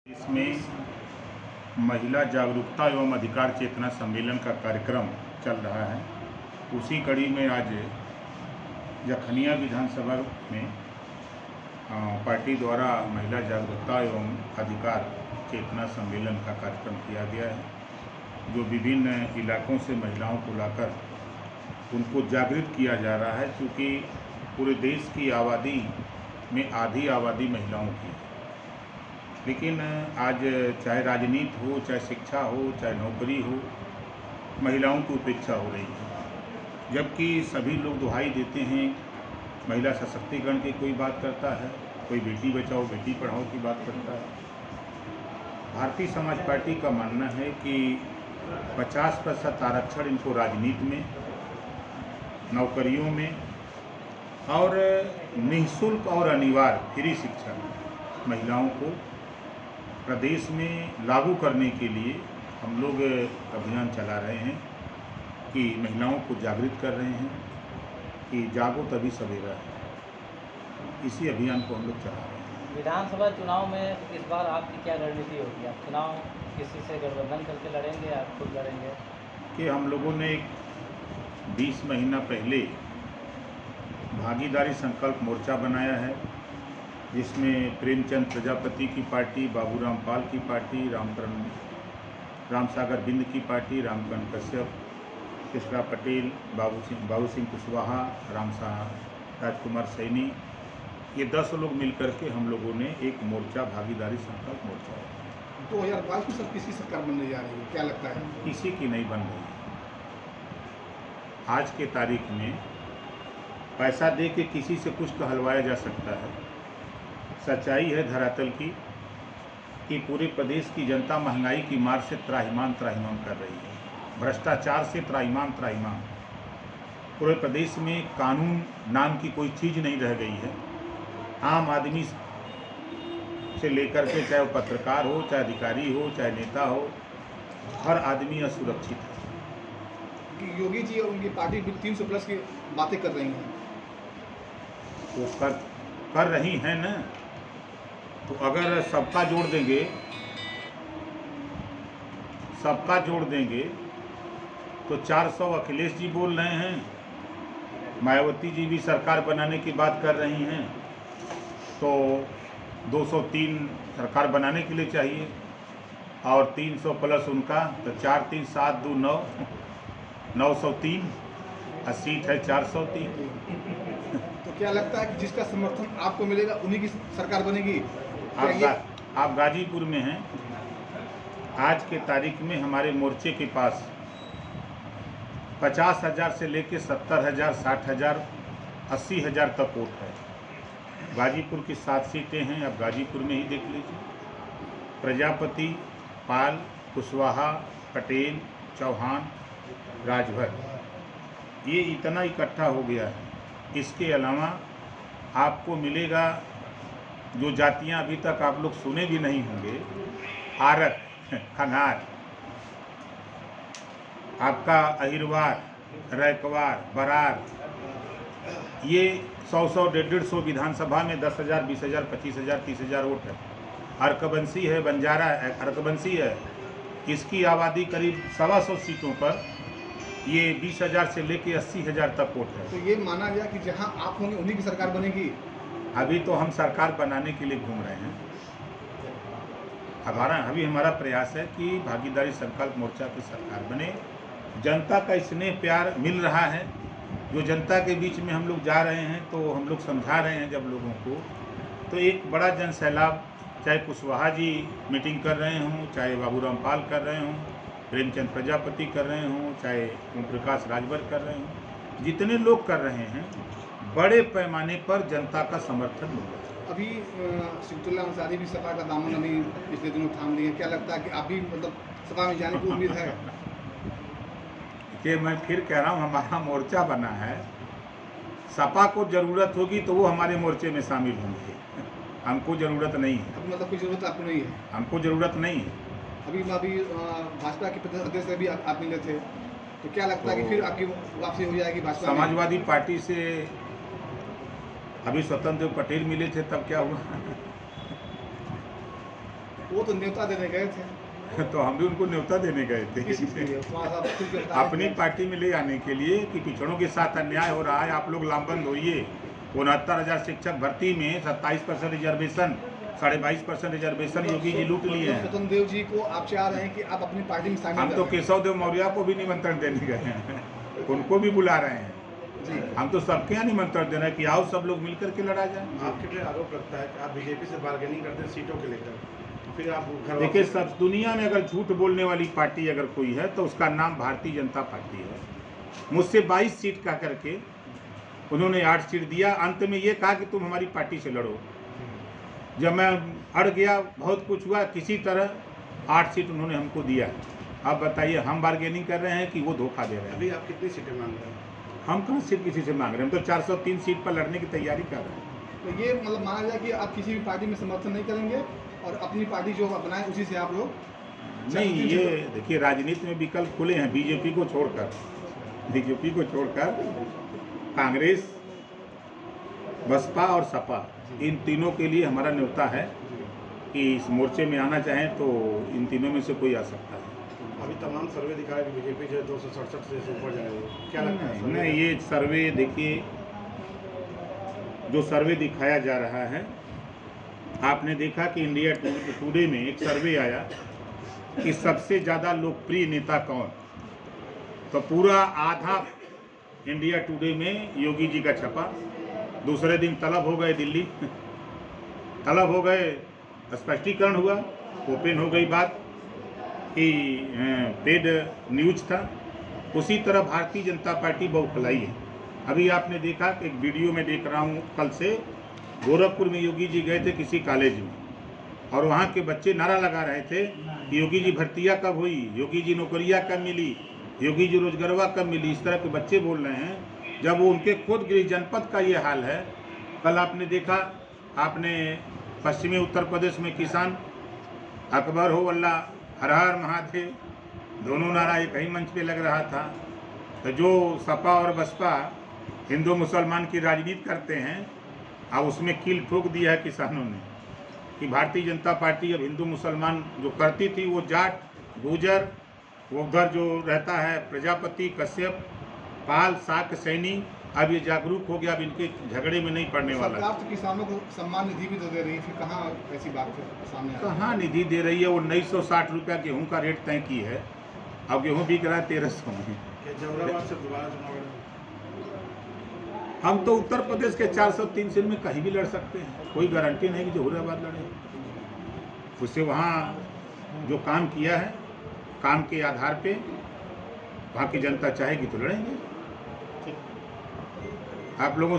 इसमें महिला जागरूकता एवं अधिकार चेतना सम्मेलन का कार्यक्रम चल रहा है। उसी कड़ी में आज जखनिया विधानसभा में पार्टी द्वारा महिला जागरूकता एवं अधिकार चेतना सम्मेलन का कार्यक्रम किया गया है, जो विभिन्न इलाकों से महिलाओं को लाकर उनको जागृत किया जा रहा है। क्योंकि पूरे देश की आबादी में आधी आबादी महिलाओं की है, लेकिन आज चाहे राजनीति हो, चाहे शिक्षा हो, चाहे नौकरी हो, महिलाओं की उपेक्षा हो रही है। जबकि सभी लोग दुहाई देते हैं महिला सशक्तिकरण की, कोई बात करता है, कोई बेटी बचाओ बेटी पढ़ाओ की बात करता है। भारतीय समाज पार्टी का मानना है कि 50% आरक्षण इनको राजनीति में, नौकरियों में और निःशुल्क और अनिवार्य फ्री शिक्षा महिलाओं को प्रदेश में लागू करने के लिए हम लोग अभियान चला रहे हैं कि महिलाओं को जागृत कर रहे हैं कि जागो तभी सवेरा है। इसी अभियान को हम लोग चला रहे हैं। विधानसभा चुनाव में इस बार आपकी क्या रणनीति होगी? आप चुनाव किसी से गठबंधन करके लड़ेंगे या खुद लड़ेंगे? कि हम लोगों ने 20 महीना पहले भागीदारी संकल्प मोर्चा बनाया है, जिसमें प्रेमचंद प्रजापति की पार्टी, बाबूराम पाल की पार्टी, रामसागर बिंद की पार्टी, रामकरण कश्यप, कृष्णा पटेल, बाबू सिंह कुशवाहा, राजकुमार सैनी, ये 10 लोग मिलकर के हम लोगों ने एक मोर्चा, भागीदारी संकल्प मोर्चा। 2022 में सब किसी सरकार बनने जा रही है, क्या लगता है? किसी की नहीं बन रही। आज के तारीख में पैसा दे के किसी से कुछ कहलवाया जा सकता है। सच्चाई है धरातल की कि पूरे प्रदेश की जनता महंगाई की मार से त्राहिमाम कर रही है, भ्रष्टाचार से त्राहिमाम। पूरे प्रदेश में कानून नाम की कोई चीज़ नहीं रह गई है। आम आदमी से लेकर के, चाहे वो पत्रकार हो, चाहे अधिकारी हो, चाहे नेता हो, हर आदमी असुरक्षित है। योगी जी और उनकी पार्टी 300+ की बातें कर रही हैं, वो कर रही हैं ना। तो अगर सबका जोड़ देंगे तो 400 अखिलेश जी बोल रहे हैं, मायावती जी भी सरकार बनाने की बात कर रही हैं, तो 203 सरकार बनाने के लिए चाहिए और 300 प्लस उनका, तो 4 3 7 2 9 903 और सीट है 403। तो क्या लगता है कि जिसका समर्थन आपको मिलेगा उन्हीं की सरकार बनेगी? आप गाजीपुर में हैं। आज के तारीख में हमारे मोर्चे के पास 50,000 से लेकर 70,000, 60,000, 80,000 तक वोट है। गाजीपुर की 7 सीटें हैं, आप गाजीपुर में ही देख लीजिए। प्रजापति, पाल, कुशवाहा, पटेल, चौहान, राजभर, ये इतना इकट्ठा हो गया है। इसके अलावा आपको मिलेगा जो जातियां अभी तक आप लोग सुने भी नहीं होंगे, आरक, खंगार, आपका अहिरवार, रैकवार, बरार, ये 100 150 विधानसभा में 10,000, 20,000, 25,000, 30,000 वोट है। अर्कबंसी है, बंजारा है, अर्कबंसी है, इसकी आबादी करीब 125 सीटों पर ये 20,000 से लेके 80,000 तक वोट है। तो ये माना गया कि जहां आप होंगे उन्हीं की सरकार बनेगी? अभी तो हम सरकार बनाने के लिए घूम रहे हैं। अभी हमारा प्रयास है कि भागीदारी संकल्प मोर्चा की सरकार बने। जनता का स्नेह प्यार मिल रहा है। जो जनता के बीच में हम लोग जा रहे हैं, तो हम लोग समझा रहे हैं जब लोगों को, तो एक बड़ा जन सैलाब, चाहे कुशवाहा जी मीटिंग कर रहे हों, चाहे बाबूराम पाल कर रहे हों, प्रेमचंद प्रजापति कर रहे हों, चाहे ओम प्रकाश राजभर कर रहे हों, जितने लोग कर रहे हैं, बड़े पैमाने पर जनता का समर्थन मिल रहा है। अभी सिकतुल्लाह अंसारी भी सपा का दामन अभी पिछले दिनों थाम लिए, क्या लगता है कि अभी मतलब सपा में जाने की उम्मीद है? कि मैं फिर कह रहा हूँ, हमारा मोर्चा बना है, सपा को ज़रूरत होगी तो वो हमारे मोर्चे में शामिल होंगे, हमको ज़रूरत नहीं है। अभी मतलब कोई ज़रूरत आपको नहीं है? हमको ज़रूरत नहीं है। अभी भाजपा के प्रदेश अध्यक्ष से भी आप मिले थे, तो क्या लगता है कि फिर आपकी वापसी हो जाएगी भाजपा? समाजवादी पार्टी से अभी स्वतंत्र पटेल मिले थे, तब क्या हुआ? वो तो न्योता देने गए थे। तो हम भी उनको न्योता देने गए थे इसलिए थोड़ा सा खुल के बताएं अपनी कि- पार्टी में ले आने के लिए कि पिछड़ों के साथ अन्याय हो रहा है, आप लोग लामबंद होइए। 69,000 शिक्षक भर्ती में 27% रिजर्वेशन, 22.5% रिजर्वेशन योगी जी लूट लिए हैं। स्वतंत्र देव जी को आप चाह रहे हैं कि आप अपनी पार्टी में शामिल हम तो करें। केशव देव मौर्य को भी निमंत्रण देने गए हैं, उनको भी बुला रहे हैं। जी हम तो सबके यहाँ निमंत्रण दे रहे हैं कि आओ सब लोग मिलकर के लड़ा जाए। आपके पे आरोप लगता है कि आप बीजेपी से बार्गेनिंग करते हैं सीटों के लेकर, फिर आप घर देखिए, वापस- सब दुनिया में अगर झूठ बोलने वाली पार्टी अगर कोई है तो उसका नाम भारतीय जनता पार्टी है। मुझसे 22 सीट कह करके उन्होंने 8 सीट दिया, अंत में ये कहा कि तुम हमारी पार्टी से लड़ो। जब मैं अड़ गया, बहुत कुछ हुआ, किसी तरह 8 सीट उन्होंने हमको दिया। अब बताइए, हम बार्गेनिंग कर रहे हैं कि वो धोखा दे रहे हैं? अभी आप कितनी सीटें मांग रहे हैं? हम कहाँ सीट किसी से मांग रहे हैं? हम तो 403 सीट पर लड़ने की तैयारी कर रहे हैं। तो ये मतलब माना जाए कि आप किसी भी पार्टी में समर्थन नहीं करेंगे और अपनी पार्टी जो बनाए उसी से आप लोग नहीं, ये देखिए, राजनीति में विकल्प खुले हैं। बीजेपी को छोड़कर कांग्रेस, बसपा और सपा, इन तीनों के लिए हमारा न्योता है कि इस मोर्चे में आना चाहें तो इन तीनों में से कोई आ सकता है। अभी तमाम सर्वे दिखा है कि बीजेपी जो है 267 से ऊपर जाएगी, क्या लगता है? नहीं, ये सर्वे देखिए, जो सर्वे दिखाया जा रहा है, आपने देखा कि इंडिया टुडे में एक सर्वे आया कि सबसे ज़्यादा लोकप्रिय नेता कौन, तो पूरा आधा इंडिया टुडे में योगी जी का छपा। दूसरे दिन तलब हो गए दिल्ली तलब हो गए, स्पष्टीकरण हुआ, ओपन हो गई बात कि पेड न्यूज था। उसी तरह भारतीय जनता पार्टी बहुफलाई है। अभी आपने देखा कि एक वीडियो में देख रहा हूँ, कल से गोरखपुर में योगी जी गए थे किसी कॉलेज में, और वहाँ के बच्चे नारा लगा रहे थे कि योगी जी भर्तियाँ कब हुई, योगी जी नौकरियाँ कब मिली, योगी जी रोजगारवा कब मिली। इस तरह के बच्चे बोल रहे हैं, जब वो उनके खुद गृह जनपद का ये हाल है। कल आपने देखा, आपने पश्चिमी उत्तर प्रदेश में किसान अकबर हो वल्ला हर हर महादेव, दोनों नारा एक ही मंच पे लग रहा था। तो जो सपा और बसपा हिंदू मुसलमान की राजनीति करते हैं, अब उसमें कील ठोक दिया है किसानों ने कि भारतीय जनता पार्टी अब हिंदू मुसलमान जो करती थी, वो जाट, गुजर, वो उधर जो रहता है प्रजापति, कश्यप, पाल, शाक्य, सैनी, अब ये जागरूक हो गया, अब इनके झगड़े में नहीं पड़ने वाला। सरकार तो किसानों को सम्मान निधि भी तो दे रही है, फिर कहाँ ऐसी बात सामने आ रही है? कहाँ निधि दे रही है? वो 1960 रुपया गेहूँ का रेट तय की है, अब गेहूँ बिक रहा है 1300 में। क्या जौहराबाद से दोबारा चुनाव लड़ेंगे? हम तो उत्तर प्रदेश के 403 सीट में कहीं भी लड़ सकते हैं, कोई गारंटी नहीं कि जौहराबाद लड़े। उससे वहाँ जो काम किया है, काम के आधार पे वहाँ की जनता चाहेगी तो लड़ेंगे। आप लोगों